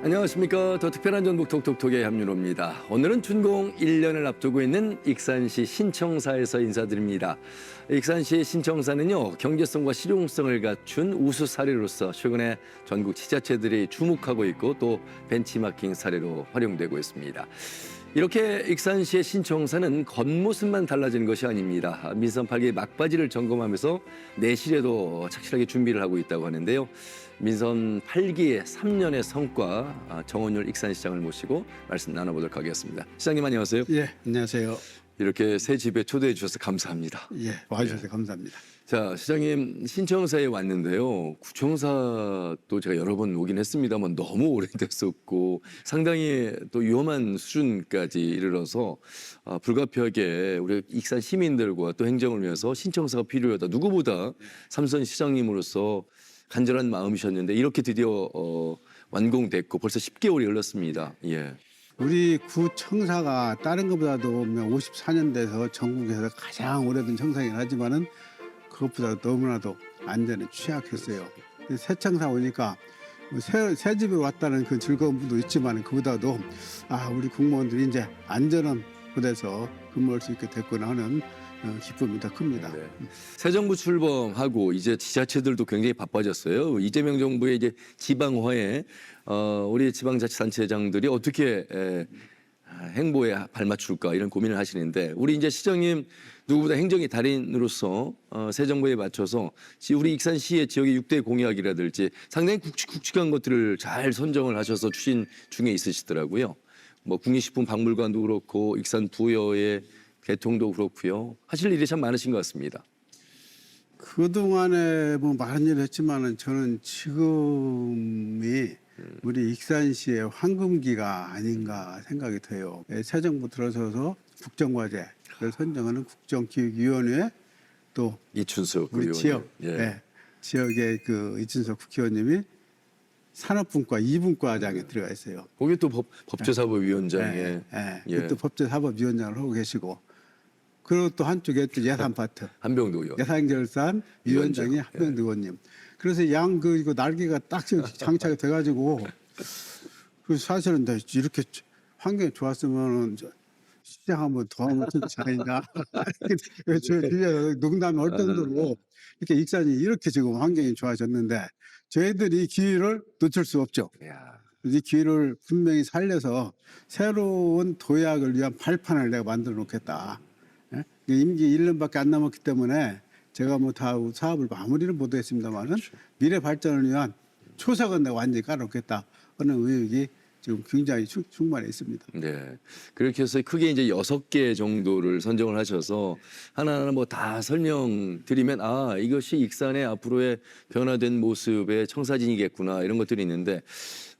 안녕하십니까. 더 특별한 전북 톡톡톡의 함윤호입니다. 오늘은 준공 1년을 앞두고 있는 익산시 신청사에서 인사드립니다. 익산시 신청사는요, 경제성과 실용성을 갖춘 우수 사례로서 최근에 전국 지자체들이 주목하고 있고 또 벤치마킹 사례로 활용되고 있습니다. 이렇게 익산시의 신청사는 겉모습만 달라지는 것이 아닙니다. 민선 8기 막바지를 점검하면서 내실에도 착실하게 준비를 하고 있다고 하는데요. 민선 8기의 3년의 성과 정원율 익산시장을 모시고 말씀 나눠보도록 하겠습니다. 시장님 안녕하세요. 예, 안녕하세요. 이렇게 새 집에 초대해 주셔서 감사합니다. 예, 와주셔서 감사합니다. 자, 시장님 신청사에 왔는데요. 구청사도 제가 여러 번 오긴 했습니다만 너무 오래됐었고 상당히 또 위험한 수준까지 이르러서 불가피하게 우리 익산 시민들과 또 행정을 위해서 신청사가 필요하다. 누구보다 삼선 시장님으로서 간절한 마음이셨는데 이렇게 드디어 완공됐고 벌써 10개월이 흘렀습니다. 예. 우리 구청사가 다른 것보다도 54년 돼서 전국에서 가장 오래된 청사이긴 하지만은 그것보다 너무나도 안전에 취약했어요. 새 청사 오니까 새 집에 왔다는 그 즐거움도 있지만 그보다도 우리 공무원들이 이제 안전한 곳에서 근무할 수 있게 됐구나 하는 기쁨이 더 큽니다. 네. 새 정부 출범하고 이제 지자체들도 굉장히 바빠졌어요. 이재명 정부의 이제 지방화에 우리 지방자치단체장들이 어떻게 행보에 발맞출까 이런 고민을 하시는데 우리 이제 시장님 누구보다 행정의 달인으로서 새 정부에 맞춰서 우리 익산시의 지역의 6대 공약이라든지 상당히 굵직굵직한 것들을 잘 선정을 하셔서 추진 중에 있으시더라고요. 뭐 국립식품박물관도 그렇고 익산 부여의 개통도 그렇고요. 하실 일이 참 많으신 것 같습니다. 그동안에 뭐 많은 일을 했지만은 저는 지금이 우리 익산시의 황금기가 아닌가 생각이 돼요. 새 정부 들어서서 국정과제를 선정하는 국정기획위원회 또 이춘석 우리 의원님. 지역, 예. 지역의 그 이춘석 국회의원님이 산업분과 2분과장에 들어가 있어요. 거기 또 법제사법위원장에 예. 또 법제사법위원장을 하고 계시고 그리고 또 한쪽에 또 예산파트 한병도 의원. 예산결산 위원장이 위원장. 한명도 의원님. 그래서 이거 날개가 딱 장착이 돼가지고 그 사실은 이렇게 환경이 좋았으면은 시장 한번 더 하면 좋지 않나. 농담을 할 정도로 이렇게 익산이 이렇게 지금 환경이 좋아졌는데 저희들이 기회를 놓칠 수 없죠. 야. 이 기회를 분명히 살려서 새로운 도약을 위한 발판을 내가 만들어 놓겠다. 예? 임기 1년밖에 안 남았기 때문에 제가 뭐 다 사업을 마무리는 못했습니다만은 그렇죠. 미래 발전을 위한 초석은 내가 완전히 깔아놓겠다 하는 의욕이 지금 굉장히 충만해 있습니다. 네. 그렇게 해서 크게 이제 6개 정도를 선정을 하셔서 하나하나 뭐 다 설명드리면 이것이 익산의 앞으로의 변화된 모습의 청사진이겠구나 이런 것들이 있는데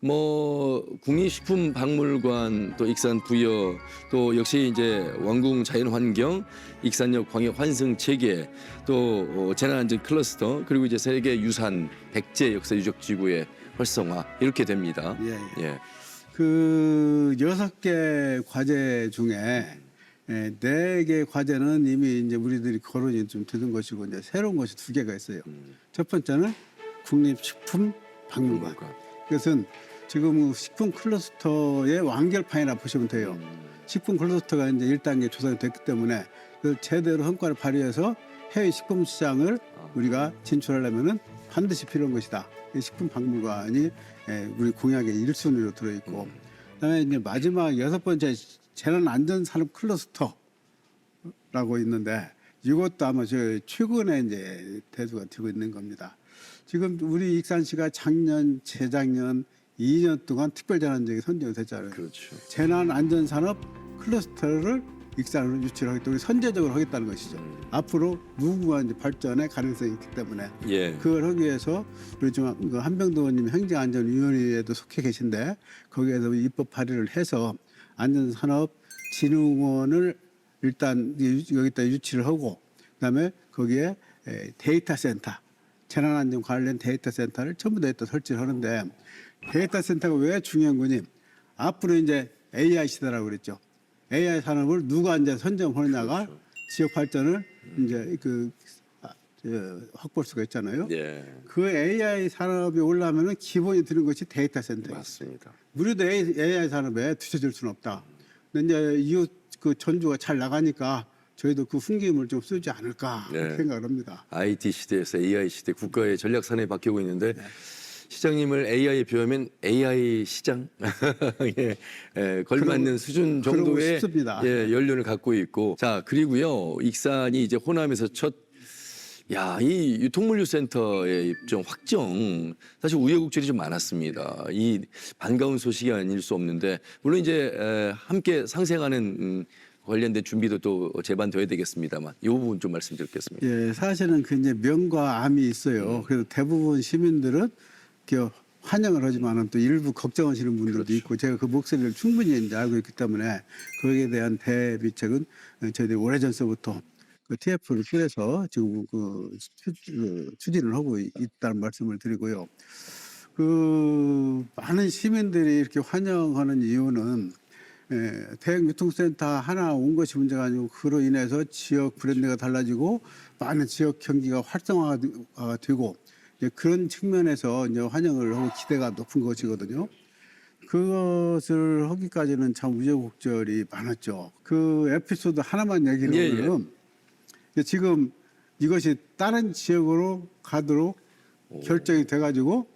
뭐 국립식품박물관 또 익산 부여 또 역시 이제 왕궁 자연환경 익산역 광역 환승 체계 또 재난안전 클러스터 그리고 이제 세계 유산 백제 역사 유적 지구의 활성화 이렇게 됩니다. 예. 그 6개 과제 중에 4개 과제는 이미 이제 우리들이 거론이 좀 되는 것이고 이제 새로운 것이 2개가 있어요. 첫 번째는 국립식품박물관. 그것은 지금 식품 클러스터의 완결판이라 보시면 돼요. 식품 클러스터가 이제 1단계 조성이 됐기 때문에 그 제대로 성과를 발휘해서 해외 식품 시장을 우리가 진출하려면은 반드시 필요한 것이다. 이 식품박물관이 우리 공약의 1순위로 들어있고, 그다음에 이제 마지막 6번째 재난안전산업 클러스터라고 있는데 이것도 아마 최근에 이제 대두가 되고 있는 겁니다. 지금 우리 익산시가 작년, 재작년 2년 동안 특별재난지역에 선정이 됐잖아요. 그렇죠. 재난안전산업 클러스터를 익산으로 유치를 하겠다. 우리 선제적으로 하겠다는 것이죠. 앞으로 무궁한 이제 발전의 가능성이 있기 때문에 예. 그걸 하기 위해서 우리 그 한병도 의원님 행정안전위원회에도 속해 계신데 거기에서 입법 발의를 해서 안전산업진흥원을 일단 여기다 유치를 하고 그다음에 거기에 데이터 센터 재난안전 관련 데이터 센터를 전부 다 여기다 설치를 하는데 데이터 센터가 왜 중요한 거니? 앞으로 이제 AI 시대라고 그랬죠. AI 산업을 누가 이제 선정하느냐가 그렇죠. 지역 발전을 이제 확보할 수가 있잖아요. 예, 그 AI 산업이 올라면은 기본이 드는 것이 데이터 센터. 맞습니다. 우리도 AI 산업에 뒤처질 수는 없다. 근데 이제 이웃 그 전주가 잘 나가니까 저희도 그 훈계임을 좀 쓰지 않을까 네. 생각을 합니다. IT 시대에서 AI 시대, 국가의 전략 산업이 바뀌고 있는데 시장님을 AI에 비하면 AI 시장 예, 걸맞는 수준 그러고 정도의 싶습니다. 예, 연륜을 갖고 있고 자 그리고요 익산이 이제 호남에서 이 유통물류 센터의 입점 확정 사실 우여곡절이 좀 많았습니다. 이 반가운 소식이 아닐 수 없는데 물론 이제 함께 상생하는 관련된 준비도 또 재반돼야 되겠습니다만 이 부분 좀 말씀드리겠습니다. 예, 사실은 그 이제 명과 암이 있어요. 그래서 대부분 시민들은 이렇게 환영을 하지만은 또 일부 걱정하시는 분들도 있고 제가 그 목소리를 충분히 이제 알고 있기 때문에 거기에 대한 대비책은 저희들이 오래전서부터 그 TF를 꾸려서 지금 추진을 하고 있다는 말씀을 드리고요. 그 많은 시민들이 이렇게 환영하는 이유는 대형 유통센터 하나 온 것이 문제가 아니고 그로 인해서 지역 브랜드가 달라지고 많은 지역 경기가 활성화가 되고 이제 그런 측면에서 이제 환영을 하고 기대가 높은 것이거든요. 그것을 하기까지는 참 우여곡절이 많았죠. 그 에피소드 하나만 얘기를 하면은 지금 이것이 다른 지역으로 가도록 결정이 돼가지고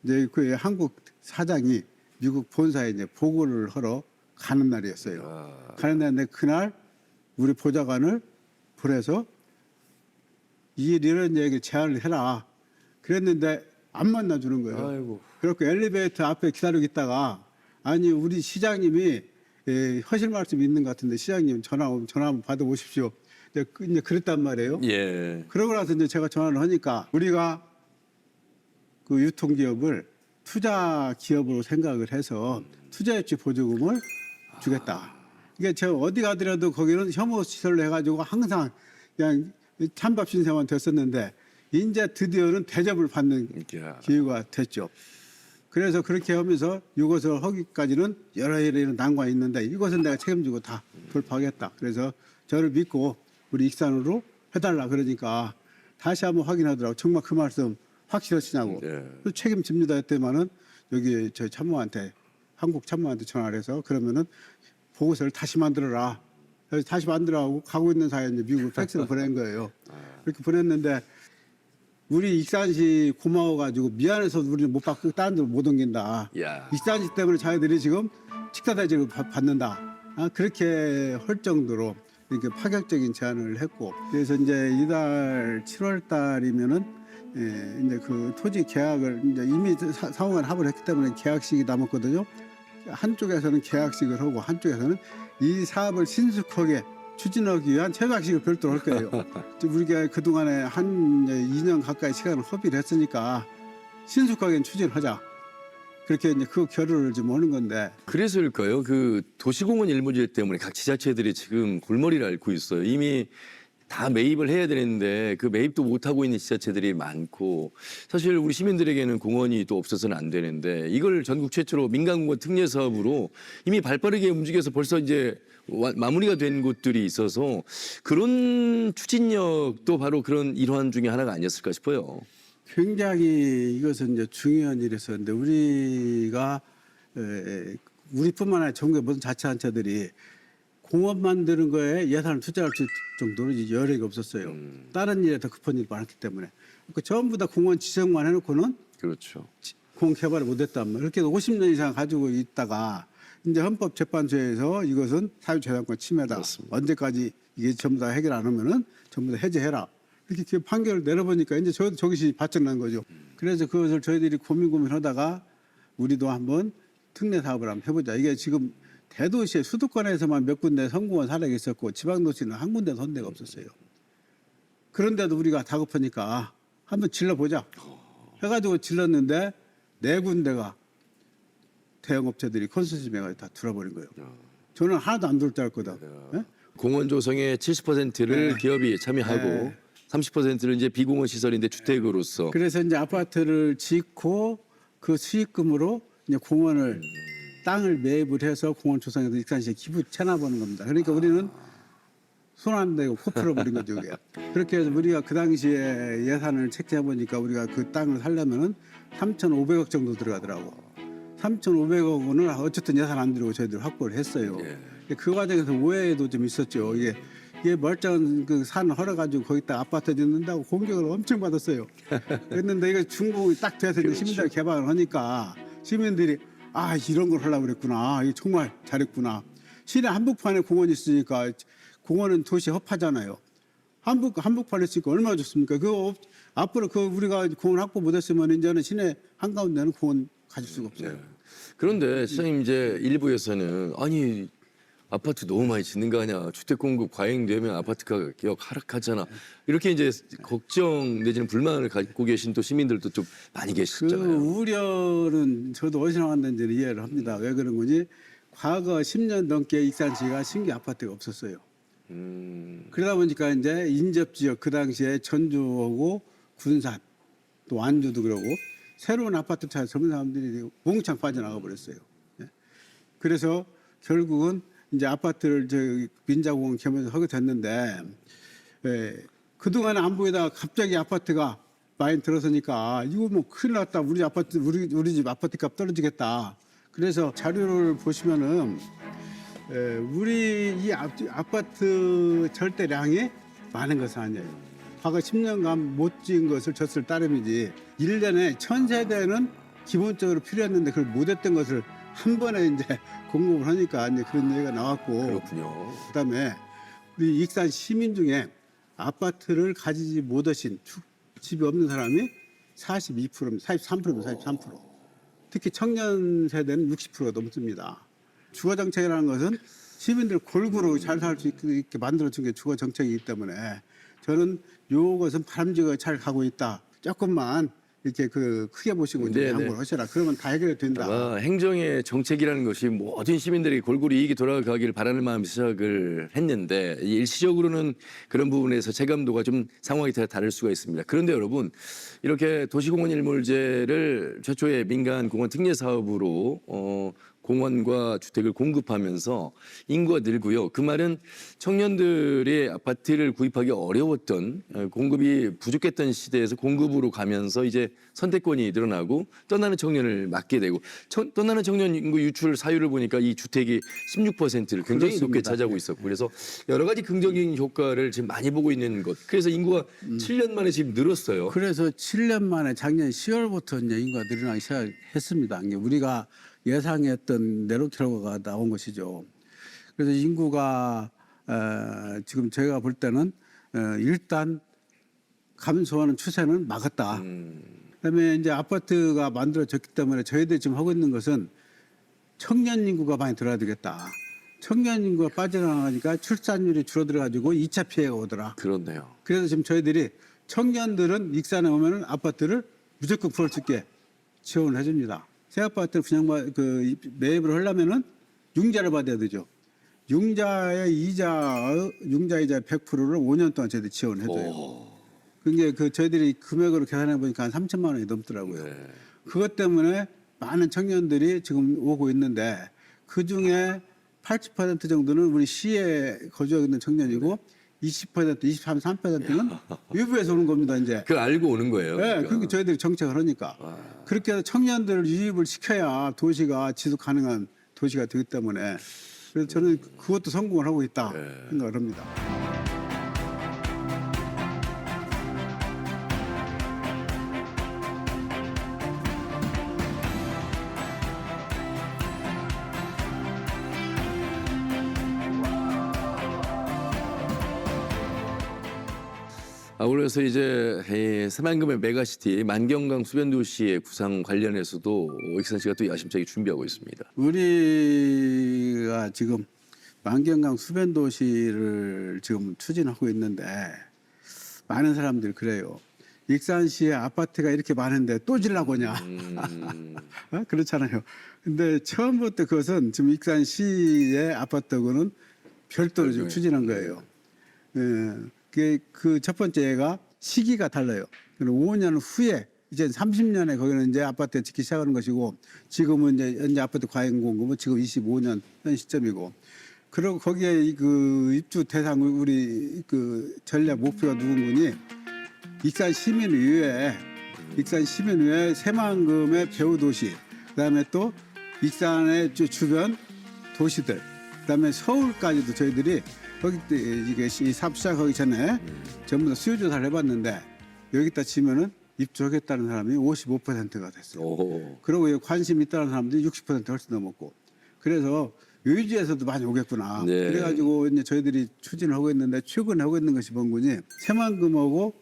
이제 그 한국 사장이 미국 본사에 이제 보고를 하러 가는 날이었어요. 가는 날인데 그날 우리 보좌관을 보내서 이런 얘기 제안을 해라. 그랬는데 안 만나주는 거예요. 아이고. 그렇고 엘리베이터 앞에 기다리고 있다가 아니 우리 시장님이 하실 말씀 있는 것 같은데 시장님 전화 한번 받아보십시오. 이제 그랬단 말이에요. 예. 그러고 나서 이제 제가 전화를 하니까 우리가 그 유통기업을 투자 기업으로 생각을 해서 투자유치 보조금을 주겠다. 이게 제가 어디 가더라도 거기는 혐오 시설로 해가지고 항상 그냥 찬밥 신세만 됐었는데 이제 드디어는 대접을 받는 기회가 됐죠. 그래서 그렇게 하면서 이것을 하기까지는 여러 난관이 있는데 이것은 내가 책임지고 다 돌파하겠다. 그래서 저를 믿고 우리 익산으로 해달라 그러니까 다시 한번 확인하더라고. 정말 그 말씀 확실하시냐고. 책임집니다 했더만은 여기 저희 참모한테 한국 참모한테 전화를 해서 그러면은 보고서를 다시 만들어라. 그래서 다시 만들어하고 가고 있는 사이에 이제 미국으로 팩스를 보낸 거예요. 그렇게 보냈는데 우리 익산시 고마워가지고 미안해서 우리는 못 받고 다른 데로 못 옮긴다. 야. 익산시 때문에 자기들이 지금 식사 대접을 받는다. 그렇게 할 정도로 이렇게 파격적인 제안을 했고 그래서 이제 이달 7월 달이면은 이제 그 토지 계약을 이제 이미 상호간 합의를 했기 때문에 계약식이 남았거든요. 한쪽에서는 계약식을 하고 한쪽에서는 이 사업을 신속하게 추진하기 위한 채약식을 별도로 할 거예요. 우리가 그동안에 한 2년 가까이 시간을 허비를 했으니까 신속하게 추진하자. 그렇게 이제 그 결의를 좀 하는 건데. 그래서일까요? 그 도시공원 일부지 때문에 각 지자체들이 지금 골머리를 앓고 있어요. 이미 다 매입을 해야 되는데 그 매입도 못 하고 있는 지자체들이 많고 사실 우리 시민들에게는 공원이 또 없어서는 안 되는데 이걸 전국 최초로 민간공원 특례 사업으로 이미 발빠르게 움직여서 벌써 이제 마무리가 된 곳들이 있어서 그런 추진력도 바로 그런 일환 중에 하나가 아니었을까 싶어요. 굉장히 이것은 이제 중요한 일이었는데 우리가 우리뿐만 아니라 전국의 모든 자치단체들이 공원 만드는 거에 예산을 투자할 정도로 여력이 없었어요. 다른 일에 더 급한 일이 많았기 때문에. 그러니까 전부 다 공원 지정만 해놓고는 그렇죠. 공원 개발을 못했단 말이에요. 이렇게 50년 이상 가지고 있다가 이제 헌법재판소에서 이것은 사유재산권 침해다. 그렇습니다. 언제까지 이게 전부 다 해결 안 하면은 전부 다 해제해라. 이렇게 판결을 내려보니까 이제 저것이 바짝난 거죠. 그래서 그것을 저희들이 고민하다가 우리도 한번 특례 사업을 한번 해보자. 이게 지금 대도시의 수도권에서만 몇 군데 성공한 사례가 있었고 지방도시는 한 군데도 한 데가 없었어요. 그런데도 우리가 다급하니까 한번 질러보자. 해가지고 질렀는데 4군데가 대형업체들이 컨소시엄에 다 들어버린 거예요. 저는 하나도 안 들을 줄 알거든. 네? 공원 조성의 70%를 기업이 참여하고 30%는 이제 비공원 시설인데 주택으로서. 그래서 이제 아파트를 짓고 그 수익금으로 이제 공원을 땅을 매입을 해서 공원 조성해서 익산시에 기부 체납하는 겁니다. 그러니까 우리는 손 안 대고 코 풀어버린 거죠, 그게. 그렇게 해서 우리가 그 당시에 예산을 책정해 보니까 우리가 그 땅을 살려면은 3,500억 정도 들어가더라고. 3,500억 원을 어쨌든 예산 안 들고 저희들 확보를 했어요. 예. 그 과정에서 오해도 좀 있었죠. 이게 멀쩡한 그 산 헐어가지고 거기다 아파트 짓는다고 공격을 엄청 받았어요. 그랬는데 이거 중공이 딱 돼서 이제 그렇죠. 시민들 개발을 하니까 시민들이 아 이런 걸 하려고 그랬구나. 이거 정말 잘했구나. 시내 한복판에 공원이 있으니까 공원은 도시 허파잖아요. 한복판에 있으니까 얼마나 좋습니까? 앞으로 우리가 공원 확보 못했으면 이제는 시내 한가운데는 공원 가질 수가 없어요. 네. 그런데 시장님 이제 일부에서는 아니 아파트 너무 많이 짓는 거 아니야. 주택 공급 과잉되면 아파트 가격 하락하잖아. 이렇게 이제 걱정 내지는 불만을 갖고 계신 또 시민들도 좀 많이 그 계시잖아요. 우려는 저도 어디서 나왔는지는 이해를 합니다. 왜 그런 거지? 과거 10년 넘게 익산시가 신규 아파트가 없었어요. 그러다 보니까 이제 인접 지역 그 당시에 전주하고 군산 또 완주도 그러고 새로운 아파트 찾아 젊은 사람들이 몽창 빠져나가 버렸어요. 예. 그래서 결국은 이제 아파트를 민자공원 겸해서 하게 됐는데 그동안 안 보이다가 갑자기 아파트가 많이 들어서니까 이거 뭐 큰일 났다. 우리 집 아파트 값 떨어지겠다. 그래서 자료를 보시면은 우리 이 아파트 절대량이 많은 것은 아니에요. 과거 10년간 못 지은 것을 졌을 따름이지 1년에 1,000세대는 기본적으로 필요했는데 그걸 못했던 것을 한 번에 이제 공급을 하니까 이제 그런 얘기가 나왔고 그렇군요. 그다음에 우리 익산 시민 중에 아파트를 가지지 못하신 집이 없는 사람이 42%입니다. 43%. 특히 청년 세대는 60%가 넘습니다. 주거 정책이라는 것은 시민들 골고루 잘 살 수 있게 만들어준 게 주거 정책이기 때문에 저는 이것은 바람직하게 잘 가고 있다. 조금만 이렇게 크게 보시고 이제 양보를 하셔라. 그러면 다 해결이 된다. 아마 행정의 정책이라는 것이 모든 시민들이 골고루 이익이 돌아가기를 바라는 마음에 시작을 했는데 일시적으로는 그런 부분에서 체감도가 좀 상황이 다를 수가 있습니다. 그런데 여러분 이렇게 도시공원 일몰제를 최초의 민간 공원 특례 사업으로 공원과 주택을 공급하면서 인구가 늘고요. 그 말은 청년들이 아파트를 구입하기 어려웠던 공급이 부족했던 시대에서 공급으로 가면서 이제 선택권이 늘어나고 떠나는 청년을 막게 되고 떠나는 청년 인구 유출 사유를 보니까 이 주택이 16%를 굉장히 그렇습니다. 높게 차지하고 있었고 그래서 여러 가지 긍정적인 효과를 지금 많이 보고 있는 것. 그래서 인구가 7년 만에 지금 늘었어요. 그래서 7년 만에 작년 10월부터 이제 인구가 늘어나기 시작했습니다. 이게 우리가 예상했던 내로키로가 나온 것이죠. 그래서 인구가 지금 제가 볼 때는 일단 감소하는 추세는 막았다. 그다음에 이제 아파트가 만들어졌기 때문에 저희들이 지금 하고 있는 것은 청년 인구가 많이 들어야 되겠다. 청년 인구가 빠져나가니까 출산율이 줄어들어가지고 2차 피해가 오더라. 그렇네요. 그래서 지금 저희들이 청년들은 익산에 오면은 아파트를 무조건 구할 수 있게 지원을 해줍니다. 새 아파트를 매입을 하려면은 융자를 받아야 되죠. 융자 이자 100%를 5년 동안 저희들이 지원해줘요. 그게 저희들이 금액으로 계산해 보니까 한 3천만 원이 넘더라고요. 네. 그것 때문에 많은 청년들이 지금 오고 있는데 그 중에 80% 정도는 우리 시에 거주하고 있는 청년이고 20%, 23%는 외부에서 오는 겁니다, 이제. 그걸 알고 오는 거예요. 네, 그러니까. 그렇게 저희들이 정책을 하니까. 그렇게 해서 청년들을 유입을 시켜야 도시가 지속 가능한 도시가 되기 때문에 그래서 저는 그것도 성공을 하고 있다 생각을 합니다. 아울러서 이제 새만금의 메가시티 만경강 수변도시의 구상 관련해서도 익산시가 또 야심차게 준비하고 있습니다. 우리가 지금 만경강 수변도시를 지금 추진하고 있는데 많은 사람들이 그래요. 익산시에 아파트가 이렇게 많은데 또 지려고냐. 그렇잖아요. 근데 처음부터 그것은 지금 익산시의 아파트하고는 별도로 지금 추진한 거예요. 그 첫 번째가 시기가 달라요. 5년 후에 이제 30년에 거기는 이제 아파트에 짓기 시작하는 것이고 지금은 이제 현재 아파트 과잉 공급은 지금 25년 현 시점이고 그리고 거기에 그 입주 대상 우리 그 전략 목표가 누군군이 익산 시민의회 새만금의 배후 도시, 그다음에 또 익산의 주변 도시들, 그다음에 서울까지도 저희들이 거기 때 이게 사업 시작하기 전에 전부 다 수요 조사를 해봤는데 여기다 치면은 입주하겠다는 사람이 55%가 됐어요. 오. 그리고 관심 있다는 사람들이 60% 훨씬 넘었고, 그래서 요지에서도 많이 오겠구나. 네. 그래가지고 이제 저희들이 추진을 하고 있는데 최근에 하고 있는 것이 뭔군이 새만금하고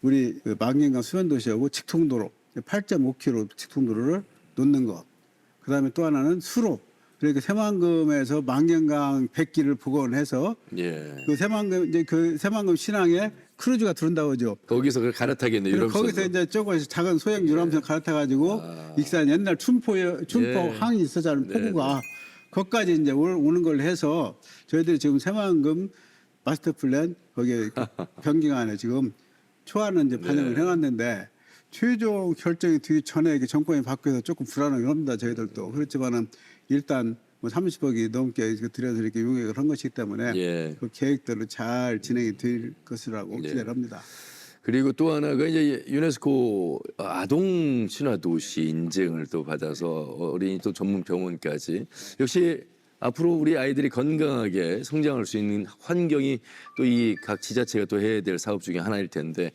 우리 그 망경강 수변도시하고 직통도로 8.5km 직통도로를 놓는 것. 그다음에 또 하나는 수로. 그러니까 새만금에서 망경강 백기를 복원해서 예. 그 새만금 신항에 크루즈가 들어온다고 하죠. 거기서 그걸 갈아타겠네. 그리고 유람선. 거기서 이제 조금 작은 소형 유람선 갈아타가지고 익산 옛날 춘포 예. 항이 있었잖아요. 네, 포구가 거기까지 이제 오는 걸 해서 저희들이 지금 새만금 마스터 플랜 거기에 변경안에 지금 초안은 이제 반영을 네. 해놨는데 최종 결정이 되기 전에 이게 정권이 바뀌어서 조금 불안하긴 합니다. 저희들도 그렇지만은 일단 뭐 30억이 넘게 들여서 이렇게 용역을 한 것이기 때문에 예. 그 계획대로 잘 진행이 될 것이라고 예. 기대를 합니다. 그리고 또 하나가 이제 유네스코 아동 친화 도시 인증을 또 받아서 어린이 또 전문 병원까지 역시 앞으로 우리 아이들이 건강하게 성장할 수 있는 환경이 또 이 각 지자체가 또 해야 될 사업 중에 하나일 텐데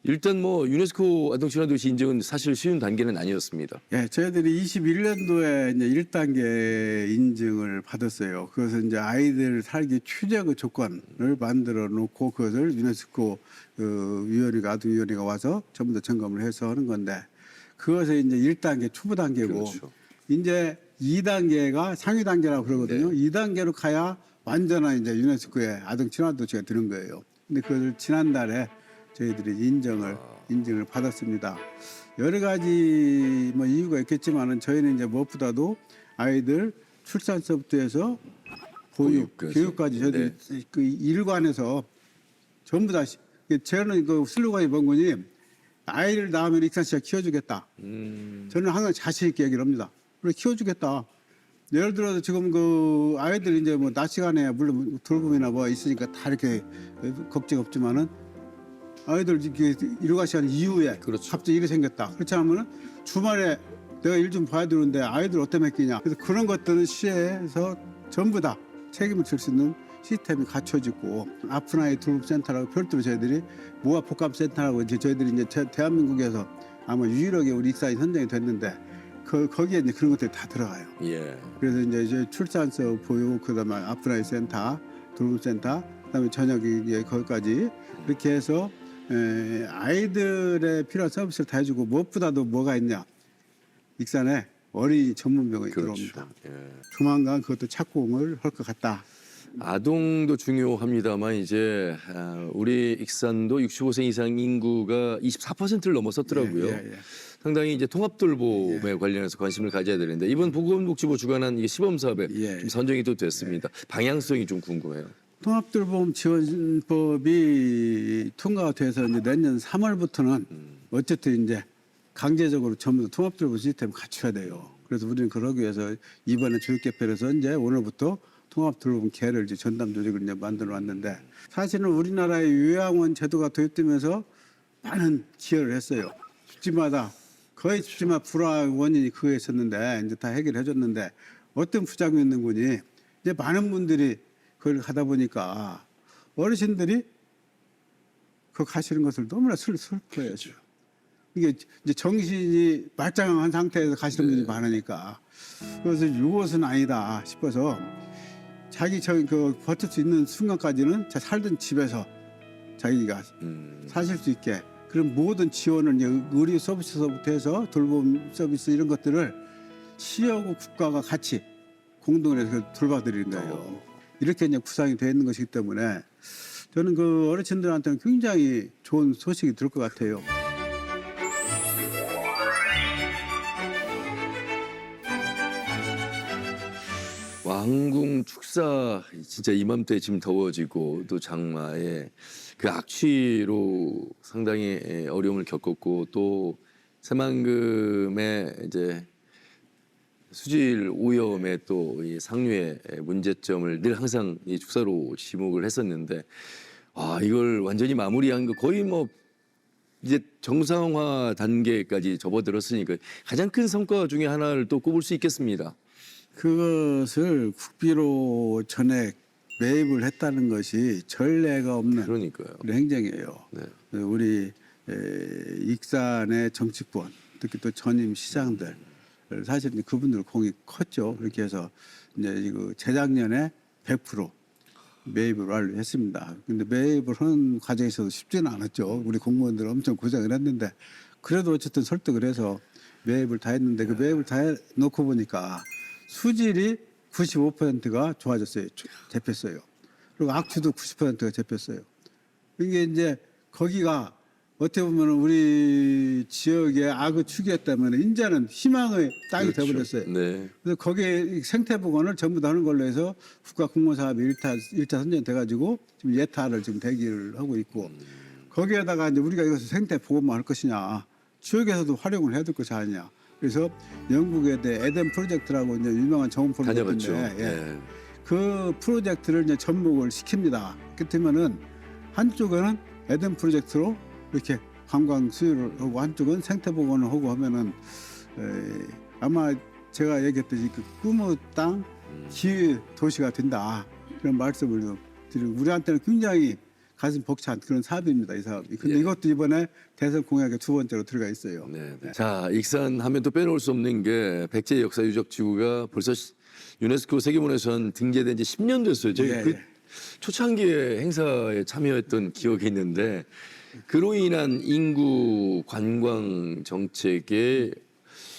일단 뭐 유네스코 아동 친화 도시 인증은 사실 쉬운 단계는 아니었습니다. 예, 저희들이 21년도에 이제 1단계 인증을 받았어요. 그것은 이제 아이들 살기 최적의 조건을 만들어 놓고 그것을 유네스코 그 위원회가 아동위원회가 와서 전부 다 점검을 해서 하는 건데 그것이 이제 1단계 초보 단계고 그렇죠. 이제 2단계가 상위 단계라고 그러거든요. 네. 2단계로 가야 완전한 이제 유네스코의 아동 친화 도시가 되는 거예요. 근데 그걸 지난달에 저희들이 인증을 받았습니다. 여러 가지 뭐 이유가 있겠지만은 저희는 이제 무엇보다도 아이들 출산서부터 해서 보육, 보육까지. 교육까지 저희들이 그 일관해서 전부 다 저는 그 슬로건이 뭔거니 아이를 낳으면 익산시가 키워주겠다. 저는 항상 자신 있게 얘기를 합니다. 그래 키워주겠다. 예를 들어서 지금 그 아이들 이제 뭐 낮 시간에 물론 돌봄이나 뭐 있으니까 다 이렇게 걱정 없지만은 아이들 이렇게 일과 시간 이후에 그렇죠. 갑자기 일이 생겼다. 그렇지 않으면 주말에 내가 일 좀 봐야 되는데 아이들 어떻게 맡기냐. 그래서 그런 것들은 시에서 전부 다 책임을 질 수 있는 시스템이 갖춰지고 아픈 아이 돌봄센터라고 별도로 저희들이 모아복합센터라고 이제 저희들이 이제 대한민국에서 아마 유일하게 우리 익산이 선정이 됐는데 거기에 이제 그런 것들이 다 들어가요. 예. 그래서 이제 출산서 보육 그다음에 아픈 아이 센터, 돌봄센터, 그다음에 저녁이 이제 거기까지 이렇게 해서 아이들의 필요한 서비스를 다 해주고 무엇보다도 뭐가 있냐. 익산에 어린이 전문병원이 그렇죠. 들어옵니다. 예. 조만간 그것도 착공을 할 것 같다. 아동도 중요합니다만 이제 우리 익산도 65세 이상 인구가 24%를 넘어섰더라고요. 예, 예, 예. 상당히 이제 통합돌봄에 관련해서 관심을 가져야 되는데 이번 보건복지부 주관한 이게 시범 사업에 예. 좀 선정이 또 됐습니다. 방향성이 좀 궁금해요. 통합돌봄 지원법이 통과가 돼서 이제 내년 3월부터는 어쨌든 이제 강제적으로 전부 다 통합돌봄 시스템을 갖춰야 돼요. 그래서 우리는 그러기 위해서 이번에 교육개편에서 이제 오늘부터 통합돌봄계를 이제 전담 조직을 이제 만들어 놨는데 사실은 우리나라의 요양원 제도가 도입되면서 많은 기여를 했어요. 집집마다 거의 집집마다 불화 원인이 그거에 있었는데 이제 다 해결해 줬는데 어떤 부작용이 있는 거니 이제 많은 분들이 그걸 하다 보니까 어르신들이 그 가시는 것을 너무나 슬퍼해요. 이게 이제 정신이 말짱한 상태에서 가시는 분이 많으니까 그래서 이것은 아니다 싶어서 자기 그 버틸 수 있는 순간까지는 살던 집에서 자기가 사실 수 있게 그런 모든 지원을 이제 의료 서비스서부터 해서 돌봄 서비스 이런 것들을 시하고 국가가 같이 공동으로 해서 돌봐드리는 거예요. 이렇게 이제 구상이 되어 있는 것이기 때문에 저는 그 어르신들한테는 굉장히 좋은 소식이 될 것 같아요. 왕궁 축사 진짜 이맘때 지금 더워지고 또 장마에 그 악취로 상당히 어려움을 겪었고 또 새만금에 이제 수질 오염의 또 이 상류의 문제점을 늘 항상 이 축사로 지목을 했었는데 이걸 완전히 마무리한 거 거의 뭐 이제 정상화 단계까지 접어들었으니까 가장 큰 성과 중에 하나를 또 꼽을 수 있겠습니다. 그것을 국비로 전액 매입을 했다는 것이 전례가 없는 그러니까요. 그런 행정이에요. 네. 우리 익산의 정치권, 특히 또 전임 시장들 사실은 그분들 공이 컸죠. 이렇게 해서 이제 재작년에 100% 매입을 완료했습니다. 근데 매입을 하는 과정에서도 쉽지는 않았죠. 우리 공무원들 엄청 고생을 했는데 그래도 어쨌든 설득을 해서 매입을 다 했는데 그 매입을 다 해놓고 보니까 수질이 95%가 좋아졌어요. 잡혔어요. 그리고 악취도 90%가 잡혔어요. 이게 이제 거기가 어떻게 보면 우리 지역의 악의 축이었 때문에 이제는 희망의 땅이 그렇죠. 되어버렸어요. 네. 그래서 거기에 생태보건을 전부 다 하는 걸로 해서 국가공무사업이 일타 선정돼가지고 지금 예타를 지금 대기를 하고 있고 거기에다가 이제 우리가 이것을 생태보건만 할 것이냐 지역에서도 활용을 해야 될 것이 아니냐. 그래서 영국의 에덴 프로젝트라고 이제 유명한 정원 프로젝트인데 다녀봤죠. 예. 그 프로젝트를 이제 접목을 시킵니다. 그렇다면은 한쪽에는 에덴 프로젝트로 이렇게 관광 수요를 하고 한쪽은 생태보건을 하고 하면은 아마 제가 얘기했듯이 그 꿈의 땅 기회 도시가 된다 그런 말씀을 드리고 우리한테는 굉장히 가슴 벅찬 그런 사업입니다. 이 사업이. 근데 예. 이것도 이번에 대선 공약에 두 번째로 들어가 있어요. 네. 자, 익산 하면 또 빼놓을 수 없는 게 백제 역사 유적 지구가 벌써 유네스코 세계문화유산 등재된 지 10년 됐어요. 저희 예, 그 예. 초창기에 행사에 참여했던 기억이 있는데 그로 인한 인구 관광 정책에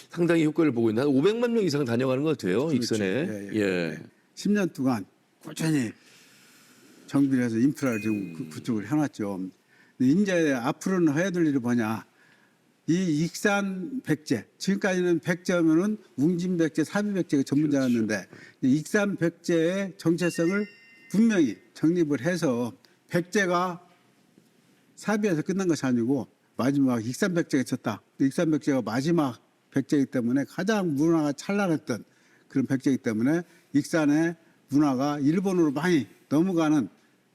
상당히 효과를 보고 있는 한 500만 명 이상 다녀가는 것 같아요. 익산에. 예, 예. 예. 10년 동안 꾸준히 정비를 해서 인프라를 지금 그쪽을 해놨죠. 근데 이제 앞으로는 해야 될 일이 뭐냐. 이 익산 백제, 지금까지는 백제하면은 웅진 백제, 사비 백제가 전문자였는데 익산 백제의 정체성을 분명히 정립을 해서 백제가 사비에서 끝난 것이 아니고 마지막 익산 백제가 있었다. 익산 백제가 마지막 백제이기 때문에 가장 문화가 찬란했던 그런 백제이기 때문에 익산의 문화가 일본으로 많이 넘어가는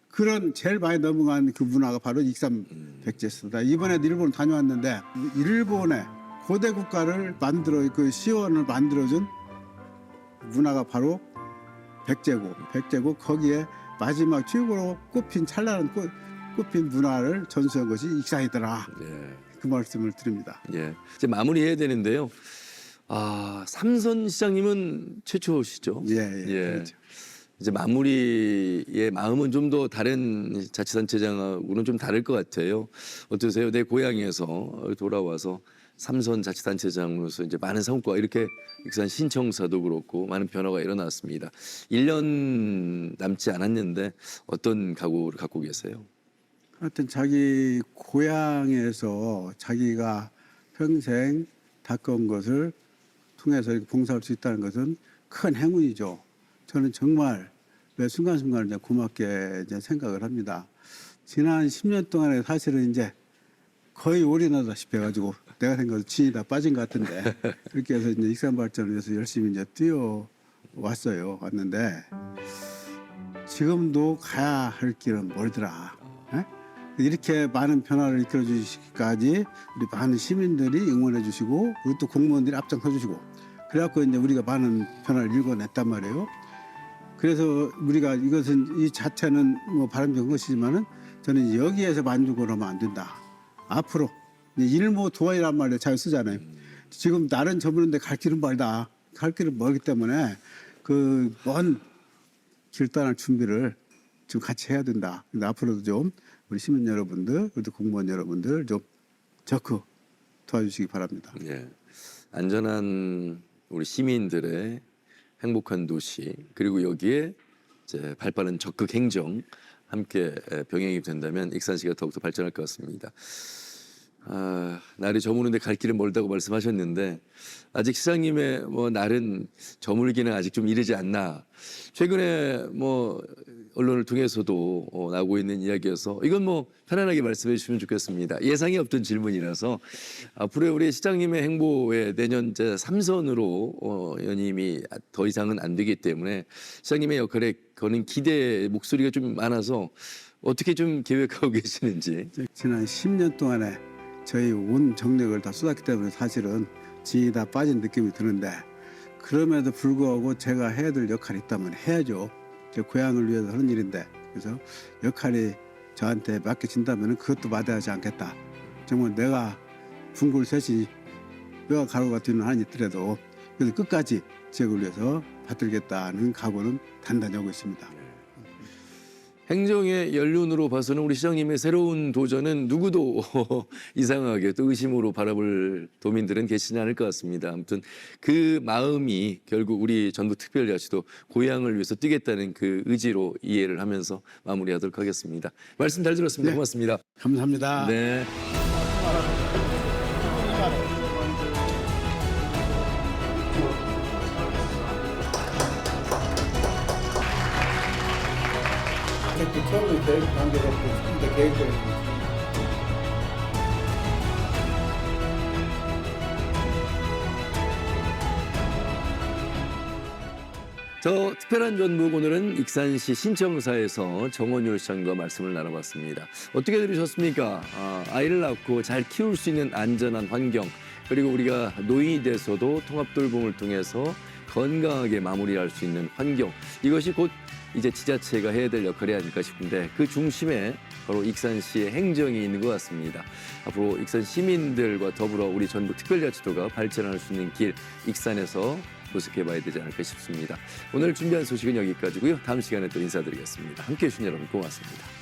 그런 제일 많이 넘어간 그 문화가 바로 익산 백제였습니다. 이번에도 일본 다녀왔는데 일본의 고대 국가를 만들어 그 시원을 만들어준 문화가 바로 백제고 거기에 마지막 최고로 꼽힌 찬란한 꼽힌 문화를 전수한 것이 익산이더라. 예. 그 말씀을 드립니다. 예. 이제 마무리해야 되는데요. 삼선 시장님은 최초시죠. 예. 그렇죠. 이제 마무리의 마음은 좀 더 다른 자치단체장하고는 좀 다를 것 같아요. 어떠세요? 내 고향에서 돌아와서 삼선 자치단체장으로서 이제 많은 성과 이렇게 익산 신청사도 그렇고 많은 변화가 일어났습니다. 1년 남지 않았는데 어떤 각오를 갖고 계세요? 하여튼 자기 고향에서 자기가 평생 닦아온 것을 통해서 이렇게 봉사할 수 있다는 것은 큰 행운이죠. 저는 정말 매 순간순간 이제 고맙게 이제 생각을 합니다. 지난 10년 동안에 사실은 이제 거의 올인하다시피 해가지고 내가 생각해도 진이 다 빠진 것 같은데 그렇게 해서 이제 익산 발전을 위해서 열심히 이제 왔는데 지금도 가야 할 길은 멀더라. 예? 이렇게 많은 변화를 이끌어 주시기까지 우리 많은 시민들이 응원해 주시고 그리고 또 공무원들이 앞장서 주시고 그래갖고 이제 우리가 많은 변화를 일궈냈단 말이에요. 그래서 우리가 이것은 이 자체는 뭐 바람직한 것이지만은 저는 여기에서 만족을 하면 안 된다. 앞으로 일모 도안이란 말을 잘 쓰잖아요. 지금 날은 저무는데 갈 길은 멀다. 갈 길은 멀기 때문에 그 먼 길 떠날 준비를 좀 같이 해야 된다. 근데 앞으로도 좀 우리 시민 여러분들 그리고 공무원 여러분들 좀 적극 도와주시기 바랍니다. 예. 안전한 우리 시민들의 행복한 도시 그리고 여기에 이제 발빠른 적극 행정 함께 병행이 된다면 익산시가 더욱더 발전할 것 같습니다. 날이 저무는데 갈 길은 멀다고 말씀하셨는데 아직 시장님의 날은 저물기는 아직 좀 이르지 않나. 최근에 언론을 통해서도 나오고 있는 이야기여서 이건 편안하게 말씀해 주시면 좋겠습니다. 예상이 없던 질문이라서 앞으로 우리 시장님의 행보에 내년 제 3선으로 연임이 더 이상은 안 되기 때문에 시장님의 역할에 거는 기대 목소리가 좀 많아서 어떻게 좀 계획하고 계시는지. 지난 10년 동안에 저희 온 정력을 다 쏟았기 때문에 사실은 진이 다 빠진 느낌이 드는데 그럼에도 불구하고 제가 해야 될 역할이 있다면 해야죠. 제 고향을 위해서 하는 일인데 그래서 역할이 저한테 맡겨진다면 그것도 마다하지 않겠다. 정말 내가 붕굴 셋이 뼈가 가루가 되는 한이 있더라도 그래서 끝까지 지역을 위해서 받들겠다는 각오는 단단히 하고 있습니다. 행정의 연륜으로 봐서는 우리 시장님의 새로운 도전은 누구도 이상하게 또 의심으로 바라볼 도민들은 계시지 않을 것 같습니다. 아무튼 그 마음이 결국 우리 전북특별자치도 고향을 위해서 뛰겠다는 그 의지로 이해를 하면서 마무리하도록 하겠습니다. 말씀 잘 들었습니다. 네. 고맙습니다. 감사합니다. 네. 처음에 계획 단계가 없고 계획대로 저 특별한 전북 오늘은 익산시 신청사에서 정원율 시장과 말씀을 나눠봤습니다. 어떻게 들으셨습니까? 아이를 낳고 잘 키울 수 있는 안전한 환경 그리고 우리가 노인이 돼서도 통합돌봄을 통해서 건강하게 마무리할 수 있는 환경 이것이 곧 이제 지자체가 해야 될 역할이 아닐까 싶은데 그 중심에 바로 익산시의 행정이 있는 것 같습니다. 앞으로 익산 시민들과 더불어 우리 전북 특별자치도가 발전할 수 있는 길 익산에서 모색해봐야 되지 않을까 싶습니다. 오늘 준비한 소식은 여기까지고요. 다음 시간에 또 인사드리겠습니다. 함께해 주신 여러분 고맙습니다.